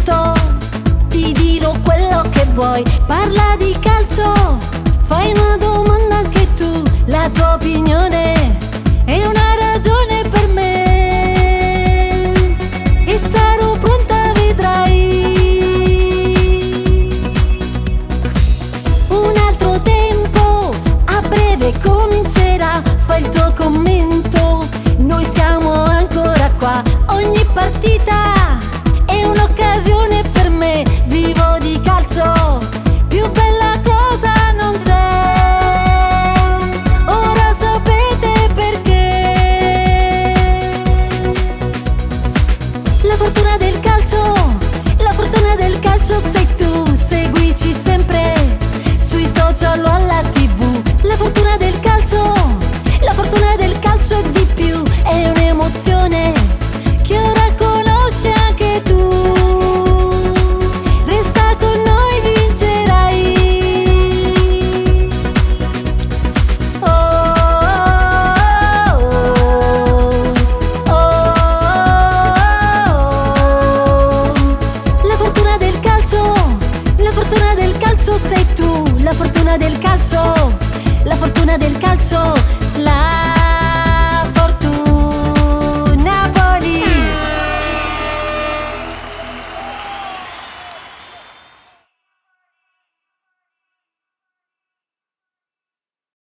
tutto, ti dirò quello che vuoi. Parla di calcio, fai una domanda anche tu. La tua opinione è una ragione per me e sarò pronta, vedrai. Un altro tempo a breve comincerà. Fai il tuo commento, noi siamo ancora qua. Ogni partita è un'occasione per me. Vivo di calcio, più bella cosa non c'è. Ora sapete perché. La fortuna del calcio, la fortuna del calcio sei tu. Seguici sempre sui social o alla TV. La fortuna del calcio, la fortuna del calcio è di più. È un'emozione che ora conosci anche tu. Resta con noi, vincerai. Oh, oh, oh, oh. La fortuna del calcio, la fortuna del calcio sei tu. La fortuna del calcio, la fortuna del calcio